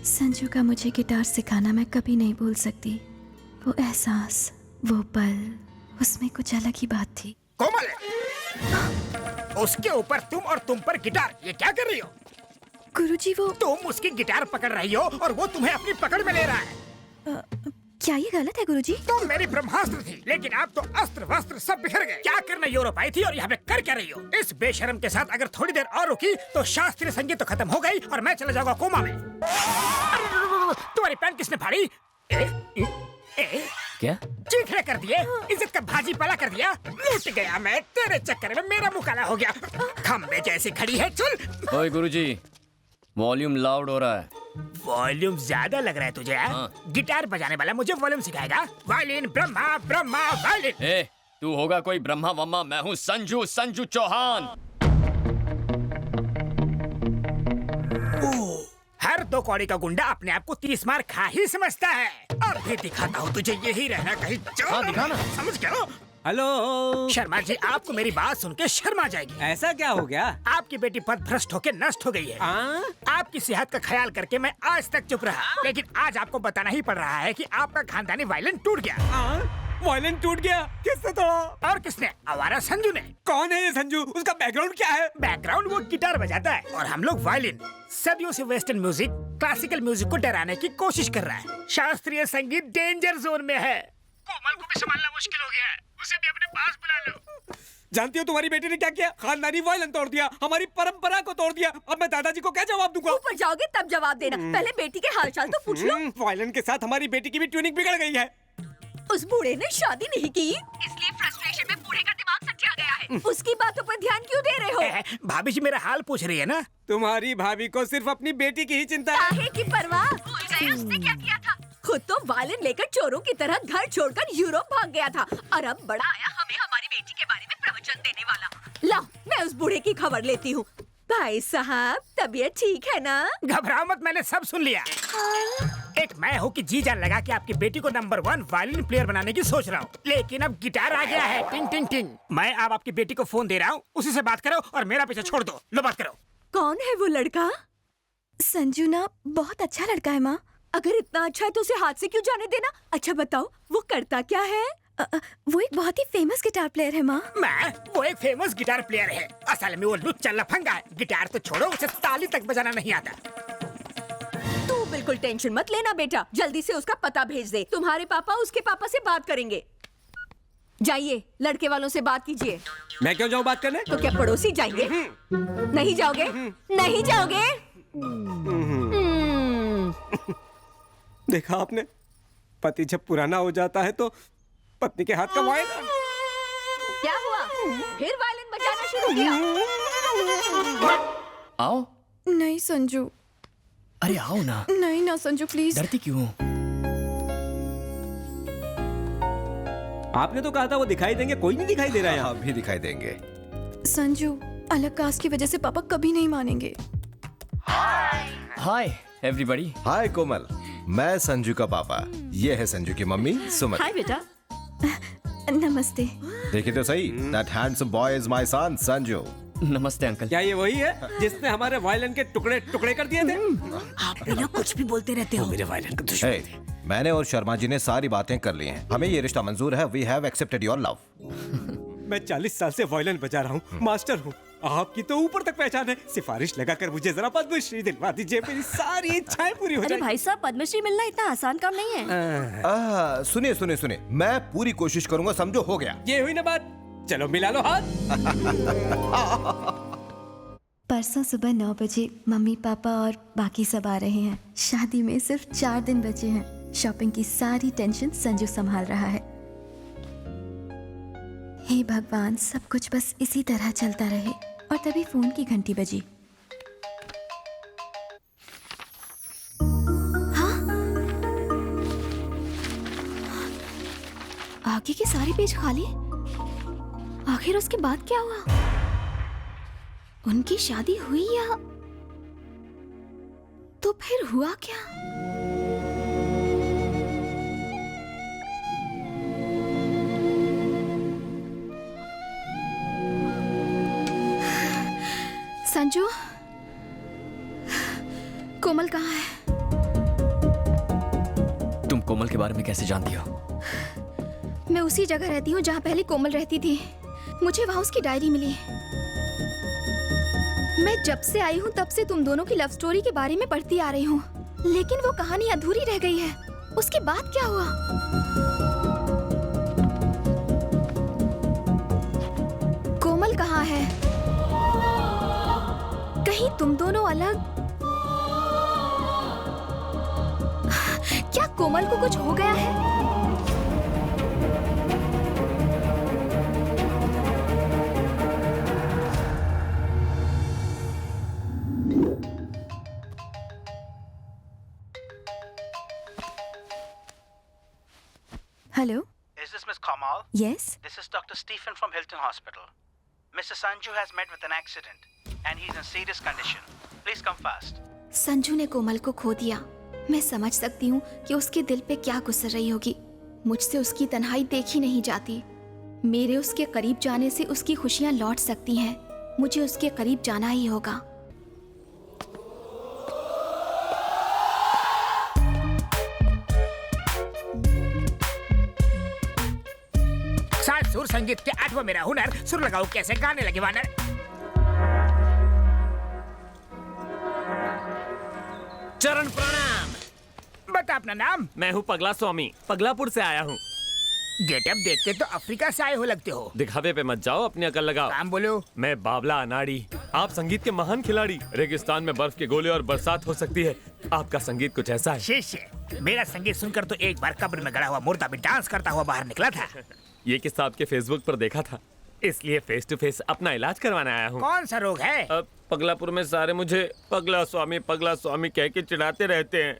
संजू का मुझे गिटार सिखाना मैं कभी नहीं भूल सकती। वो एहसास, वो पल, उसमें कुछ अलग ही बात थी। कोमल, उसके ऊपर तुम और तुम पर गिटार, ये क्या कर रही हो? गुरुजी वो तुम उसकी गिटार पकड़ रही हो और वो तुम्हें अपनी पकड़ में ले रहा है। क्या ये गलत है गुरुजी? तुम मेरी ब्रह्मास्त्र थी, लेकिन आप तो अस्त्र वस्त्र सब बिखर गए। क्या करने यूरोप आई थी और यहाँ पे कर क्या रही हो? इस बेशरम के साथ अगर थोड़ी देर और रुकी तो शास्त्रीय संगीत तो खत्म हो गई और मैं चला जाऊंगा कोमा में। तुम्हारी पैंट किसने फाड़ी? क्या चीखने कर दिए, इज्जत का भाजी पाला कर दिया। लूट गया मैं तेरे चक्कर में, मेरा मुँह काला हो गया। खम्बे जैसी खड़ी है, चल। ओए गुरुजी, वॉल्यूम लाउड हो रहा है। वॉल्यूम ज्यादा लग रहा है तुझे? हाँ। गिटार बजाने वाला मुझे वॉल्यूम सिखाएगा? Violin Brahma Brahma violin. ए, तू होगा कोई ब्रह्मा वम्मा, मैं हूँ संजू चौहान। हर 2 कौड़ी का गुंडा अपने आप को 30 मार खा ही समझता है। और भी दिखाता हूँ तुझे, यही रहना कहीं। हाँ, दिखाना। समझ गया? हेलो शर्मा जी, आपको मेरी बात सुन के शर्मा जाएगी। ऐसा क्या हो गया? आपकी बेटी पथभ्रष्ट होके नष्ट हो गई है। आपकी सेहत का ख्याल करके मैं आज तक चुप रहा, लेकिन आज आपको बताना ही पड़ रहा है कि आपका खानदानी वायलिन टूट गया। वायलिन टूट गया? किसने तोड़ा? और किसने? आवारा संजू ने। कौन है ये संजू? उसका बैकग्राउंड क्या है? बैकग्राउंड वो गिटार बजाता है और हम लोग वायलिन। सदियों से वेस्टर्न म्यूजिक क्लासिकल म्यूजिक को डराने की कोशिश कर रहा है। शास्त्रीय संगीत डेंजर जोन में है। कोमल को भी संभालना मुश्किल हो गया है, उसे भी अपने पास बुला लो। जानती हो तुम्हारी बेटी ने क्या किया? खानदानी वायलिन तोड़ दिया, हमारी परंपरा को तोड़ दिया। अब मैं दादाजी को क्या जवाब दूंगा? ऊपर जाओगे तब जवाब देना, पहले बेटी के हालचाल तो पूछ लो। वायलिन के साथ हमारी बेटी की भी ट्यूनिंग बिगड़ गई है। उस बूढ़े ने शादी नहीं की, इसलिए फ्रस्ट्रेशन में बूढ़े का दिमाग सच्चा गया है। उसकी बातों पर ध्यान क्यों दे रहे हो? भाभी जी मेरा हाल पूछ रही है ना? तुम्हारी भाभी को सिर्फ अपनी बेटी की ही चिंता है। काहे की परवाह? भूल गए उसने क्या किया था? खुद तो वायलिन लेकर चोरों की तरह घर छोड़कर यूरोप भाग गया था, और अब बड़ा आया हमें हमारी बेटी के बारे में प्रवचन देने वाला। लाओ, मैं उस बूढ़े की खबर लेती हूँ। भाई साहब, तबीयत ठीक है ना? घबराओ मत, मैंने सब सुन लिया। एक मैं हूँ कि जी जान लगा कि आपकी बेटी को नंबर 1 वायलिन प्लेयर बनाने की सोच रहा हूँ, लेकिन अब गिटार आ गया है। टिंग टिंग टिंग। मैं अब आपकी बेटी को फोन दे रहा हूँ, उसी से बात करो और मेरा पीछे छोड़ दो। लो बात करो। कौन है वो लड़का? संजू ना बहुत अच्छा लड़का है माँ। अगर इतना अच्छा है तो उसे हाथ से क्यों जाने देना? अच्छा बताओ, वो करता क्या है? वो एक बहुत ही फेमस गिटार प्लेयर है माँ। वो एक फेमस गिटार प्लेयर है। असल में वो लुच्चा लफंगा है। गिटार तो छोड़ो, उसे ताली तक बजाना नहीं आता। तू बिल्कुल टेंशन मत लेना बेटा, जल्दी से उसका पता भेज दे। तुम्हारे पापा उसके पापा से बात करेंगे। जाइए, लड़के वालों से बात कीजिए। मैं क्यों जाऊँ बात करने? तो क्या पड़ोसी जाएंगे? नहीं जाओगे? नहीं जाओगे? देखा आपने, पति जब पुराना हो जाता है तो पत्नी के हाथ का वायलिन। क्या हुआ? फिर वायलिन बजाना शुरू किया? आओ। नहीं संजू। अरे आओ ना। नहीं ना संजू, प्लीज। डरती क्यों? आपने तो कहा था वो दिखाई देंगे, कोई नहीं दिखाई दे रहा है। आप भी दिखाई देंगे। संजू, अलग कास्ट की वजह से पापा कभी नहीं मानेंगे। Hi everybody. हाय कोमल, मैं संजू का पापा, ये है संजू की मम्मी सुमन। हाय बेटा। नमस्ते। देखिए तो सही, that handsome boy is my son Sanju. नमस्ते अंकल। क्या ये वही है जिसने हमारे वायलिन के टुकड़े टुकड़े कर दिए थे? आप बिना कुछ भी बोलते रहते हो। मेरे वायलिन का Hey, मैंने और शर्मा जी ने सारी बातें कर ली हैं। हमें ये रिश्ता मंजूर है। We have accepted your love। मैं 40 साल से वायलिन बजा रहा हूँ, मास्टर हूँ। आपकी तो ऊपर तक पहचान है। सिफारिश लगाकर मुझे जरा पद्मश्री दिलवा दीजिए, मेरी सारी इच्छाएं पूरी हो अरे जाएं। भाई साहब, पद्मश्री मिलना इतना आसान काम नहीं है। सुनिए सुनिए सुनिए, मैं पूरी कोशिश करूंगा, समझो। हो गया। ये हुई ना बात, चलो मिला लो हाथ। परसों सुबह 9 बजे मम्मी पापा और बाकी सब आ रहे हैं। शादी में सिर्फ 4 दिन बचे हैं। शॉपिंग की सारी टेंशन संजू संभाल रहा है। हे भगवान, सब कुछ बस इसी तरह चलता रहे। और तभी फोन की घंटी बजी। हाँ? आगे के सारे पेज खाली। आखिर उसके बाद क्या हुआ? उनकी शादी हुई या तो फिर हुआ क्या? संजू, कोमल कहाँ है? कोमल के बारे में कैसे जानती हो? मैं उसी जगह रहती हूँ जहाँ पहले कोमल रहती थी। मुझे वहाँ उसकी डायरी मिली। मैं जब से आई हूँ तब से तुम दोनों की लव स्टोरी के बारे में पढ़ती आ रही हूँ, लेकिन वो कहानी अधूरी रह गई है। उसके बाद क्या हुआ? कोमल कहाँ है? कहीं तुम दोनों अलग? क्या कोमल को कुछ हो गया है? Hello? Is this Miss Kamal? Yes? This is Dr. Stephen from Hilton Hospital. Mr. Sanju has met with an accident and he's in serious condition. Please come fast. Sanju ने कोमल को खो दिया। मैं समझ सकती हूँ कि उसके दिल पे क्या गुजर रही होगी। मुझसे उसकी तन्हाई देखी नहीं जाती। मेरे उसके करीब जाने से उसकी खुशियाँ लौट सकती हैं। मुझे उसके करीब जाना ही होगा। साथ सुर संगीत के 8वां मेरा हुनर, सुर लगाओ कैसे गाने लगे वानर। चरण प्रणाम। बता अपना नाम। मैं हूँ पगला स्वामी, पगलापुर से आया हूँ। गेटअप देखते तो अफ्रीका से आए हो लगते हो। दिखावे पे मत जाओ, अपनी अकल लगाओ। काम बोलो। मैं बाबला अनाड़ी, आप संगीत के महान खिलाड़ी। रेगिस्तान में बर्फ के गोले और बरसात हो सकती है, आपका संगीत कुछ ऐसा है। शिष्य, मेरा संगीत सुनकर तो एक बार कब्र में गड़ा हुआ मुर्दा भी डांस करता हुआ बाहर निकला था। ये किस्सा आपके फेसबुक पर देखा था, इसलिए फेस टू फेस अपना इलाज करवाने आया हूँ। कौन सा रोग है? अब पगलापुर में सारे मुझे पगला स्वामी कह के चिढ़ाते रहते हैं।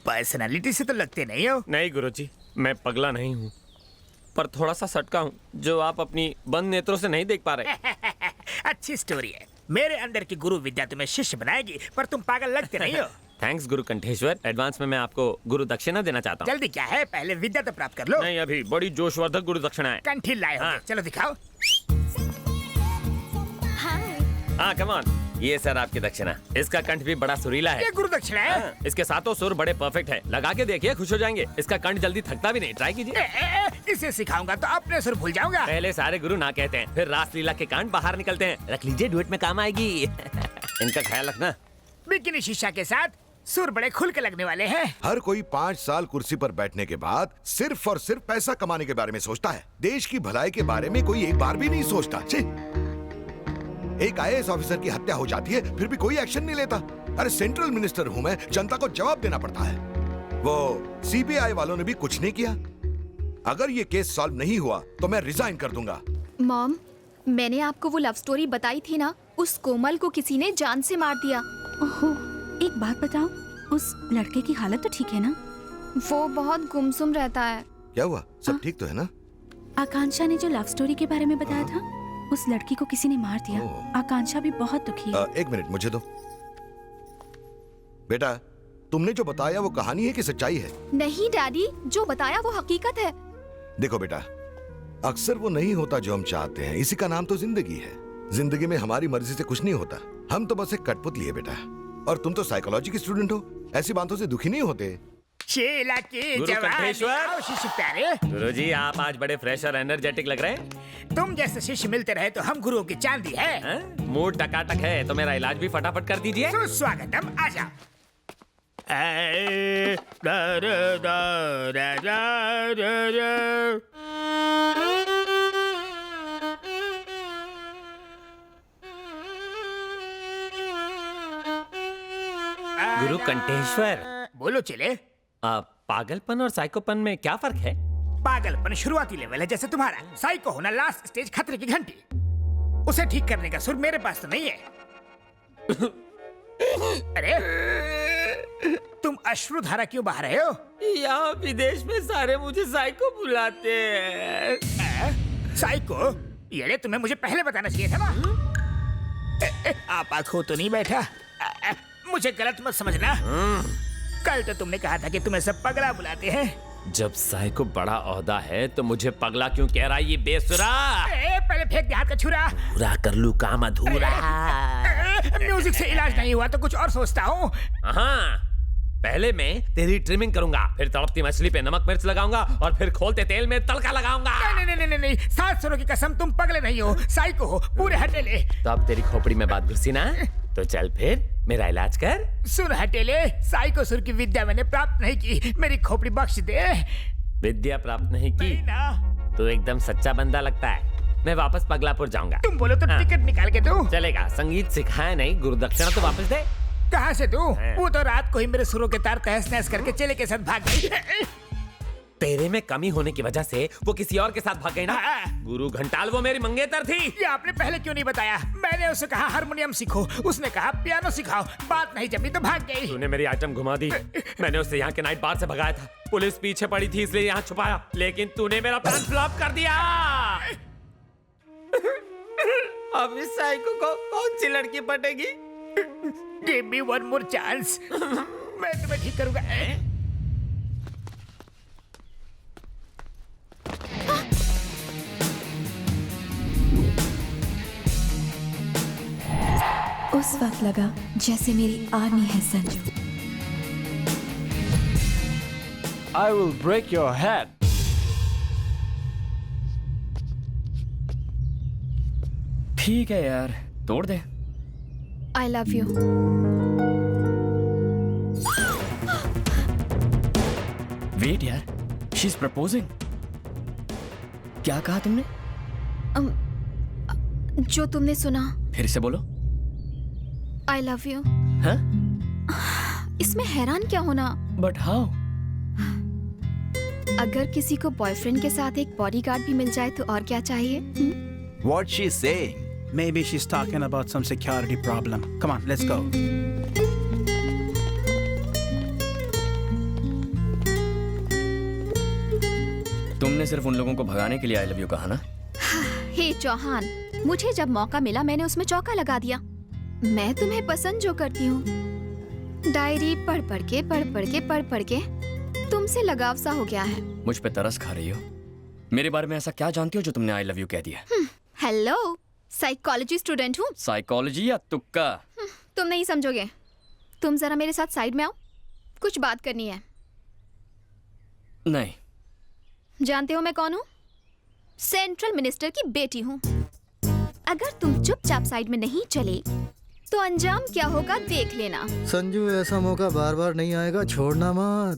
पर्सनालिटी से तो लगते नहीं हो। नहीं गुरुजी, मैं पगला नहीं हूँ, पर थोड़ा सा सटका हूँ जो आप अपनी बंद नेत्रों से नहीं देख पा रहे। अच्छी स्टोरी है। मेरे अंदर की गुरु विद्या तुम्हें शिष्य बनाएगी, पर तुम पागल लगते नहीं हो। थैंक्स गुरु कंठेश्वर। एडवांस में मैं आपको गुरु दक्षिणा देना चाहता हूँ। जल्दी क्या है, पहले विद्या तो प्राप्त कर लो। नहीं, अभी बड़ी जोशवर्धक गुरु दक्षिणा है। कंठी लाए हो। हाँ। चलो दिखाओ। हाँ कम ऑन, ये सर आपकी दक्षिणा। इसका कंठ भी बड़ा सुरीला है। ये गुरु दक्षिणा है। हाँ, इसके सातों सुर बड़े परफेक्ट है। लगा के देखिए, खुश हो जाएंगे। इसका कंठ जल्दी थकता भी नहीं, ट्राई कीजिए। इसे सिखाऊंगा तो अपने सुर भूल जाऊंगा। पहले सारे गुरु ना कहते हैं, फिर रासलीला के कांड बाहर निकलते हैं। रख लीजिए, डुएट में काम आएगी। इनका ख्याल रखना। बिकिनी शीशा के साथ सुर बड़े खुल के लगने वाले हैं। हर कोई 5 साल कुर्सी पर बैठने के बाद सिर्फ और सिर्फ पैसा कमाने के बारे में सोचता है। देश की भलाई के बारे में कोई एक बार भी नहीं सोचता। छी! एक IAS ऑफिसर की हत्या हो जाती है, फिर भी कोई एक्शन नहीं लेता। अरे सेंट्रल मिनिस्टर हूं मैं, जनता को जवाब देना पड़ता है। वो CBI वालों ने भी कुछ नहीं किया। अगर ये केस सॉल्व नहीं हुआ तो मैं रिजाइन कर दूंगा। मॉम, मैंने आपको वो लव स्टोरी बताई थी ना, उस कोमल को किसी ने जान से मार दिया। ओहो, एक बात बताओ, उस लड़के की हालत तो ठीक है ना? वो बहुत गुमसुम रहता है। क्या हुआ, सब ठीक तो है ना? आकांक्षा ने जो लव स्टोरी के बारे में बताया था, उस लड़की को किसी ने मार दिया। आकांक्षा भी बहुत दुखी है। 1 मिनट मुझे दो। बेटा, तुमने जो बताया वो कहानी है कि सच्चाई है? नहीं डैडी, जो बताया वो हकीकत है। देखो बेटा, अक्सर वो नहीं होता जो हम चाहते हैं। इसी का नाम तो जिंदगी है। जिंदगी में हमारी मर्जी से कुछ नहीं होता। हम तो बस एक कठपुतली है बेटा। और तुम तो साइकोलॉजी की स्टूडेंट हो, ऐसी बातों से दुखी नहीं होते। शेला के गुरु जवानी। कंठेश्वर। आओ शिष्य प्यारे। गुरुजी, आप आज बड़े फ्रेश और एनर्जेटिक लग रहे हैं। तुम जैसे शिष्य मिलते रहे तो हम गुरुओं की चांदी है। हैं? मूड टकाटक है तो मेरा इलाज भी फटाफट कर दीजिए। सुस्वागतम, आजा। गुरु कंठेश्वर, बोलो चले। पागलपन और साइकोपन में क्या फर्क है? पागलपन शुरुआती लेवल है जैसे तुम्हारा। साइको होना लास्ट स्टेज, खतरे की घंटी। उसे ठीक करने का सुर मेरे पास तो नहीं है। अरे तुम अश्रुधारा क्यों बहा रहे हो? यहाँ विदेश में सारे मुझे साइको बुलाते हैं। साइको? ये तुम्हें मुझे पहले बताना चाहिए था ना। आप आंखों तो नहीं बैठा। मुझे गलत मत समझना। कल तो तुमने कहा था कि तुम्हें सब पगला बुलाते हैं। जब साइको बड़ा ओहदा है तो मुझे पगला क्यों कह रहा है ये बेसुरा? पहले फेंक दे हाथ का छुरा। पूरा कर लूं काम अधूरा। म्यूजिक से इलाज नहीं हुआ तो कुछ और सोचता हूँ। हाँ, पहले मैं तेरी ट्रिमिंग करूंगा, फिर तड़पती मछली पे नमक मिर्च लगाऊंगा और फिर खोलते तेल में तड़का लगाऊंगा। नहीं नहीं नहीं नहीं, सात सुरों की कसम, तुम पगले नहीं हो, साइको हो, पूरे हटेले। तो अब तेरी खोपड़ी में बात घुसी ना, तो चल फिर मेरा इलाज कर। सुन हटेले, साइको सुर की विद्या मैंने प्राप्त नहीं की, मेरी खोपड़ी बख्श दे। विद्या प्राप्त नहीं की नहीं ना। तो एकदम सच्चा बंदा लगता है। मैं वापस पगलापुर जाऊंगा। तुम बोलो तो हाँ। टिकट निकाल के दो। चलेगा, संगीत सिखाया नहीं, गुरुदक्षिणा तो वापस दे। कहाँ से दूं? हाँ। वो तो रात को ही मेरे सुरों के तार तहस नहस करके चेले के साथ भाग गई। तेरे में कमी होने की वजह से वो किसी और के साथ भाग गई ना। हाँ। गुरु घंटाल वो मेरी मंगेतर थी। ये आपने पहले क्यों नहीं बताया? मैंने उसे कहा हारमोनियम सीखो, उसने कहा पियानो सिखाओ, बात नहीं जमी तो भाग गई। तूने मेरी आइटम घुमा दी। मैंने उसे यहाँ के नाइट बार से भगाया था, पुलिस पीछे पड़ी थी इसलिए यहाँ छुपाया, लेकिन तूने मेरा प्लान फ्लॉप कर दिया। अब इस साइको को कौन सी लड़की पटेगी? Give me one more chance. मैं तुम्हें ठीक करूंगा। उस वक्त लगा जैसे मेरी आर्मी है Sanju. I will break your head. ठीक है यार, तोड़ दे। I love you. वेट यार, शी इज प्रपोजिंग। क्या कहा तुमने? जो तुमने सुना। फिर से बोलो। I love you. हाँ? इसमें हैरान क्या होना? But how? अगर किसी को बॉयफ्रेंड के साथ एक बॉडीगार्ड भी मिल जाए तो और क्या चाहिए? What she's saying? Maybe she's talking about some security problem. Come on, let's go. तुमने सिर्फ उन लोगों को भगाने के लिए आई लव यू कहा ना? हे चौहान, मुझे जब मौका मिला मैंने उसमें चौका लगा दिया। मैं तुम्हें पसंद जो करती हूँ, डायरी पढ़ पढ़ के तुमसे लगाव सा हो गया है। मुझ पे तरस खा रही हो? मेरे बारे में ऐसा क्या जानती हो जो तुमने आई लव यू कह दिया? हेलो, साइकोलॉजी स्टूडेंट हूँ। साइकोलॉजी या तुक्का? तुम नहीं समझोगे। तुम जरा मेरे साथ साइड में आओ, कुछ बात करनी है। नहीं। जानते हो मैं कौन हूँ? सेंट्रल मिनिस्टर की बेटी हूँ। अगर तुम चुपचाप साइड में नहीं चले तो अंजाम क्या होगा देख लेना। संजू, ऐसा मौका बार बार नहीं आएगा, छोड़ना मत।